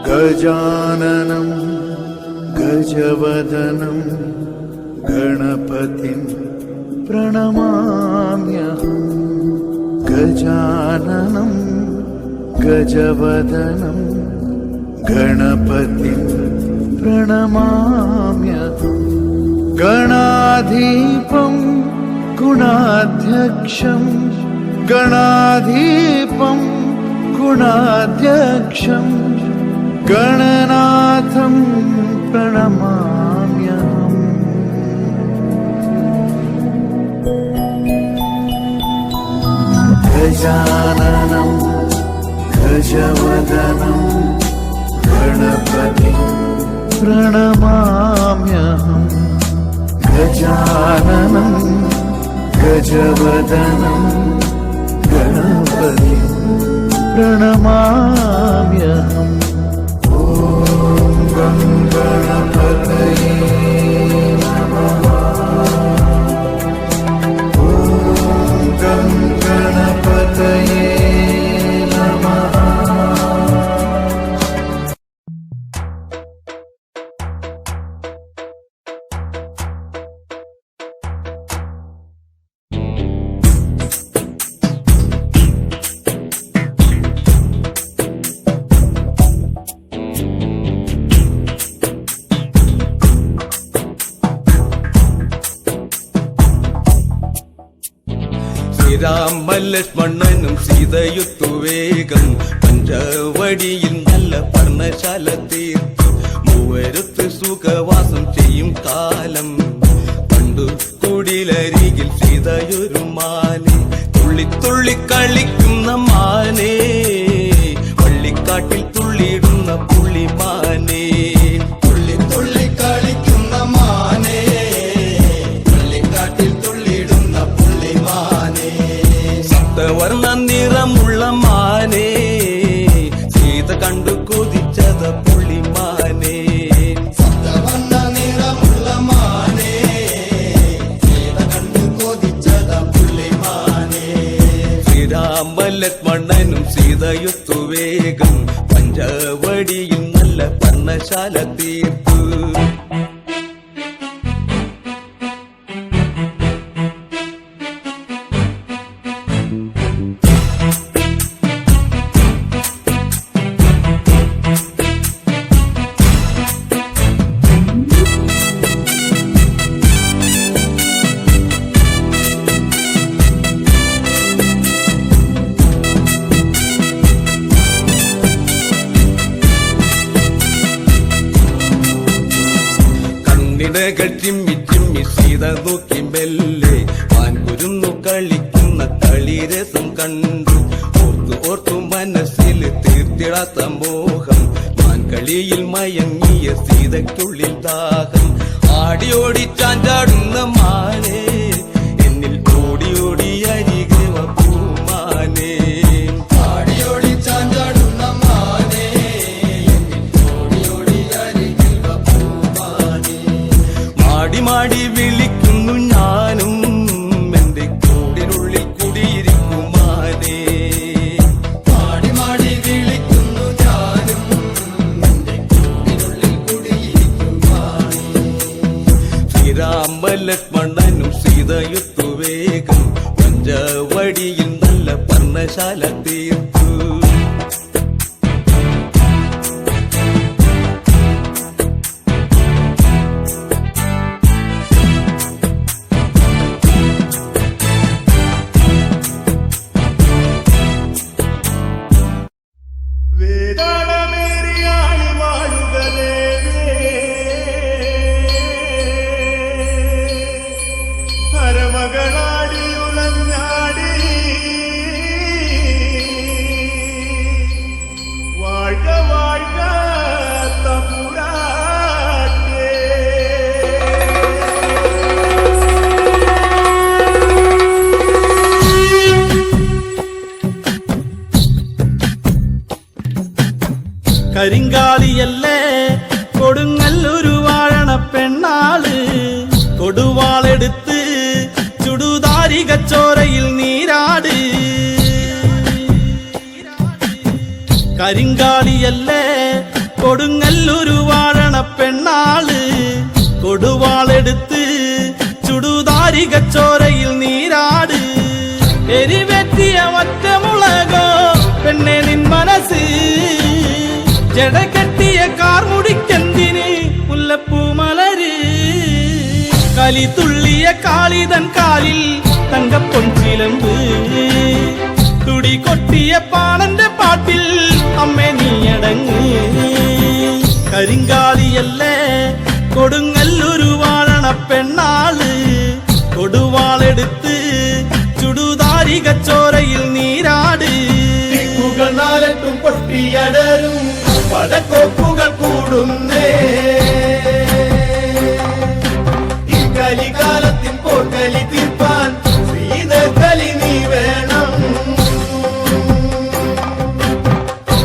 गजाननं गजवदनं गणपतिं प्रणमाम्यहम् गजाननं गजवदनं गणपतिं प्रणमाम्यहम् गणाधीपं गुणाध्यक्षं गणाधीपं गुणाध्यक्षं गणनाथं प्रणमाम्यहम् गजाननं गजवदनं गणपतिं प्रणमाम्यहम् गजाननं गजवदनं गणपतिं प्रणमाम्यहम् ॐ गं गणपतये नमः ॐ गं गणपतये नमः രാമലക്ഷ്മണനും സീതയുത്തു വേഗം പഞ്ചവടിയിൽ നല്ല പർണശാല തീർത്തു മൂവരുത്ത് സുഖവാസം ചെയ്യും കാലം കണ്ടു കുടിലരികിൽ സീതയൊരു മാനെ തുള്ളി തുള്ളി കളിക്കുന്ന മാനേ വള്ളിക്കാട്ടിൽ തുള്ളിയിടുന്ന പുള്ളിമാനേ തുള്ളി തുള്ളി കളിക്കുന്ന മാനേ വള്ളിക്കാട്ടിൽ തുള്ളിയിടുന്ന പുള്ളിമാനേ വർണ്ണ നിറമുള്ള മാനേ സീത കണ്ടു കൊതിച്ചത പുള്ളിമാനേ വർണ്ണ നിറമുള്ള മാനേ സീത കണ്ടു കൊതിച്ചത പുള്ളിമാനേ ശ്രീരാമലക്ഷ്മണനും സീതയുത്തു വേഗം പഞ്ചവടിയിൽ നല്ല പർണശാല തീർത്തു ചിമ്മി ചിമ്മി സീത നോക്കി മെല്ലെ മാൻകുരുന്നു കളിക്കുന്ന കളിരസം കണ്ടു ഓർത്തു ഓർത്തു മനസ്സിൽ തീർത്തിടാത്ത മോഹം മാൻകളിയിൽ മയങ്ങിയ സീതയ്ക്കുള്ളിൽ ദാഹം ആടിയോടി ചാഞ്ചാടുന്ന മാനേ എന്നിൽ ഓടി ഓടി അരികെ പൂമാനേ ആടിയോടി ചാഞ്ചാടുന്ന മാനേ മാടി മാടി വിളിക്കുന്നു ഞാനും എന്റെ കൂടിനുള്ളിൽ കുടിയിരിക്കുമാനേ മാടി മാടി വിളിക്കുന്നു ഞാനും എന്റെ കൂടിനുള്ളിൽ കുടിയിരിക്കുമാനേ ശ്രീരാമലക്ഷ്മണനും സീതയുത്തു വേഗം പഞ്ചവടിയിൽ നല്ല പർണശാല തീർത്തു കരിങ്കാലിയല്ലേ കൊടുങ്ങല്ലൊരു വാഴണ പെണ്ണാള് കൊടുവാളെടുത്ത് ചുടുതാരികച്ചോരയിൽ നീരാട് കരിങ്കാലിയല്ലേ കൊടുങ്ങല്ലൊരു വാഴണ പെണ്ണാള് കൊടുവാളെടുത്ത് ചുടുതാരികച്ചോരയിൽ നീരാട് എരിവെറ്റിയ ഒറ്റമുളകോ പെണ്ണെ നിൻ മനസ്സ് ജടകെട്ടിയ കാർമുടിക്കെന്തിന് മുല്ലപ്പൂ മലര് കലി തുള്ളിയ കാളിതൻ കാലിൽ തങ്കപ്പൊൻചിലമ്പ് തുടി കൊട്ടിയ പാണന്റെ പാട്ടിൽ അമ്മേ നീയടങ്ങ് കരിങ്കാളിയല്ലേ കൊടുങ്ങല്ലൊരു വാഴണ പെണ്ണാള് കൊടുവാളെടുത്ത് ചുടുതാരികച്ചോരയിൽ നീരാട് ദിക്കുകൾ നാലെട്ടും പൊട്ടിയടരും പടക്കോപ്പുകൾ കൂടുന്നേ ഈ കലികാലത്തിൻ പോർക്കലി തീർപ്പാൻ ശ്രീതകലി നീ വേണം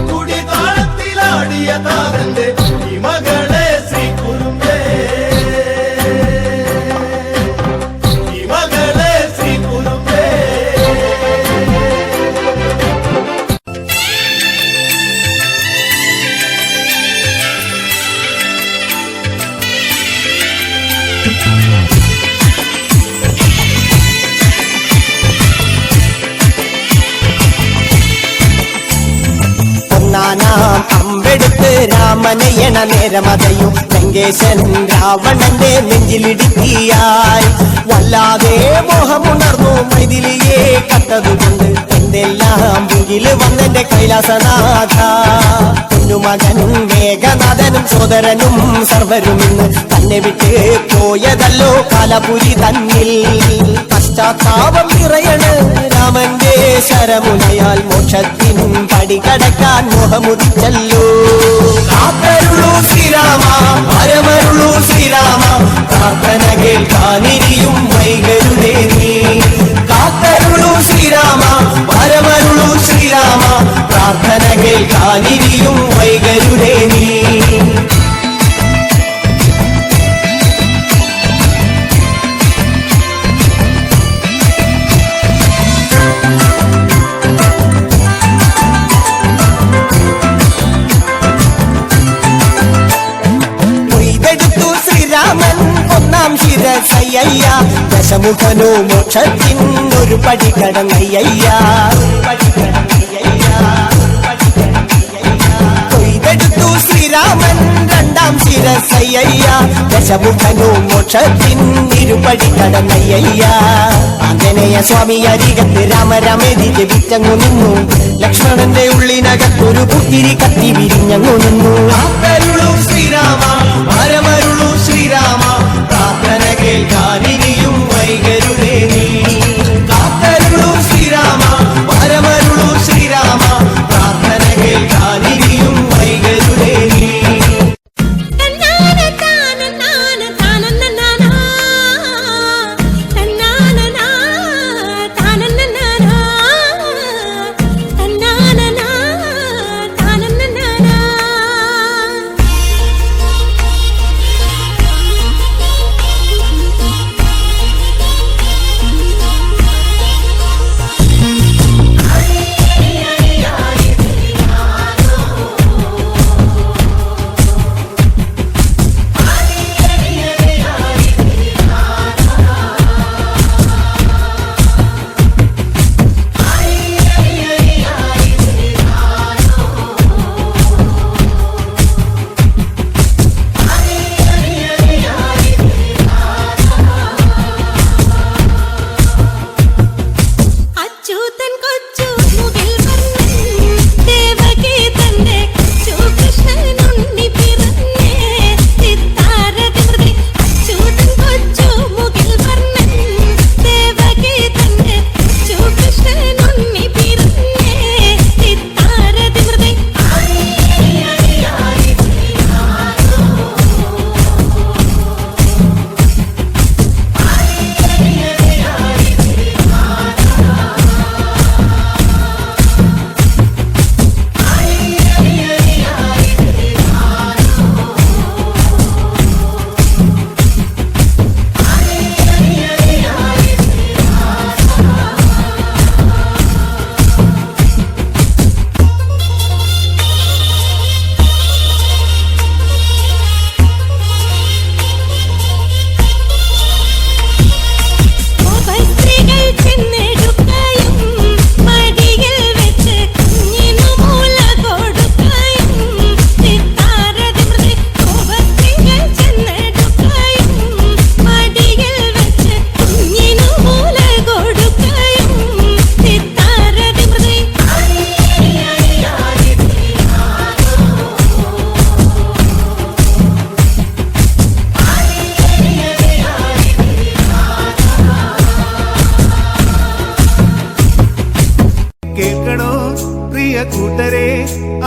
കുടിതാളത്തിലാടിയ താരന്റെ ഈ മകളെ ശ്രീ കുറുമ്പേ ഈ മകളെ ശ്രീ കുറുമ്പേ ഒന്നാനാം അമ്പെടുത്ത് രാമനയണ നേരമതയും ലങ്കേശൻ രാവണന്റെ നെഞ്ചിലിടുക്കിയായി വല്ലാതെ മോഹമുണർന്നു മൈഥിലിയെ കണ്ടതുകൊണ്ട് എന്തെല്ലാം മുകില് വന്നെന്റെ കൈലാസനാഥ കുഞ്ഞുമകൻ മേഘനാഥനും സോദരനും സർവരും ഇന്ന് തന്നെ വിട്ട് പോയതല്ലോ കാലപുരി തന്നിൽ പശ്ചാത്താപം നിറയണ് രാമന്റെ ശരമുനയാൽ മോക്ഷത്തിൻ പടികടക്കാൻ മോഹമുദിച്ചല്ലോ കാത്തരുളൂ ശ്രീരാമ വരമരുളൂ ശ്രീരാമ പ്രാർത്ഥന കേൾക്കാനിരിയും വൈകരുടെ നീ കാത്തരുളൂ ശ്രീരാമ വരമരുളൂ ശ്രീരാമ പ്രാർത്ഥന കേൾക്കാനിരിയും വൈകരുടെ നീ ശിരസയ്യ ദശമുഖനോ മോക്ഷത്തിൻ ഒരു പടി കടന്നയ്യ കൊയ്തെടുത്തു ശ്രീരാമൻ രണ്ടാം ശിരസയ്യ ദശമുഖനോ മോക്ഷത്തിൻ ഇരുപടി കടന്നയ്യ ആഞ്ജനേയ സ്വാമി അരികത്ത് രാമരാമേതി ജപിച്ചങ്ങു നിന്നു ലക്ഷ്മണന്റെ ഉള്ളിനകത്തൊരു പുത്തിരി കത്തി വിരിഞ്ഞങ്ങു നിന്നു കാത്തരുളൂ ശ്രീരാമ വരമരുളൂ ശ്രീരാമ പ്രാർത്ഥന കേൾക്കാനിരിയും വൈകരുടെ നീ കാത്തരുളൂ ശ്രീരാമ വരമരുളൂ ശ്രീരാമ പ്രാർത്ഥന കേൾക്കാനിരിയും വൈകരുടെ നീ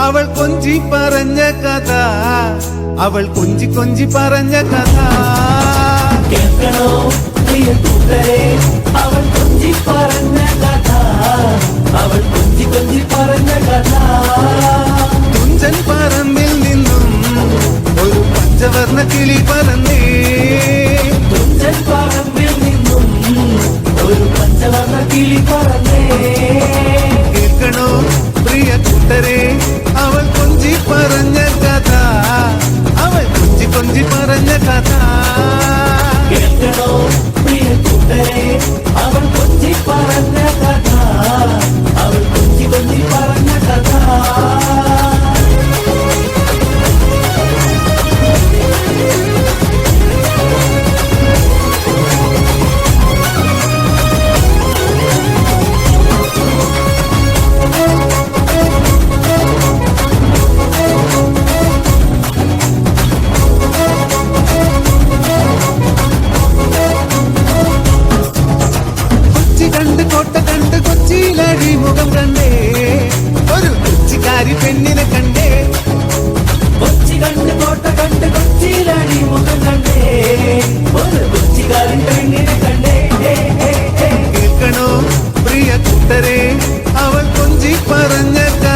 അവൾ കൊഞ്ചി പറഞ്ഞ കഥ, അവൾ കൊഞ്ചി കൊഞ്ചി പറഞ്ഞ കഥ. കേൾക്കണോ പ്രിയ കൂട്ടരെ, അവൾ കൊഞ്ചി പറഞ്ഞ കഥ, അവൾ കൊഞ്ചി കൊഞ്ചി പറഞ്ഞ കഥ. തുഞ്ചൻ പറമ്പിൽ നിന്നും ഒരു പഞ്ചവർണ്ണ കിളി പറന്നേ, തുഞ്ചൻ പറമ്പിൽ നിന്നും ഒരു പഞ്ചവർണ്ണ കിളി പറന്നേ. കേൾക്കണോ പ്രിയ കൂട്ടരെ, അവൾ കൊഞ്ചി പറഞ്ഞ കഥ, അവൾ കൊഞ്ചി കൊഞ്ചി പറഞ്ഞ കഥ. കേൾക്കണോ പ്രിയ കൂട്ടരെ, അവൾ കൊഞ്ചി പറഞ്ഞ കഥ, അവൾ കൊഞ്ചി കൊഞ്ചി പറഞ്ഞ കഥ. കൊച്ചി കണ്ട് കോട്ട കണ്ട് കൊച്ചിയിലടി മുഖം കണ്ടേ, ഒരു കൊച്ചിക്കാരി പെണ്ണിനെ കണ്ടേ. കൊച്ചി കണ്ട് കോട്ട കണ്ട് കൊച്ചിയിലടി മുഖം കണ്ടേ, ഒരു കൊച്ചിക്കാരൻ പെണ്ണിനെ കണ്ടേ. കേൾക്കണോ പ്രിയ കൂട്ടരെ, അവൾ കൊഞ്ചി പറഞ്ഞ കഥ,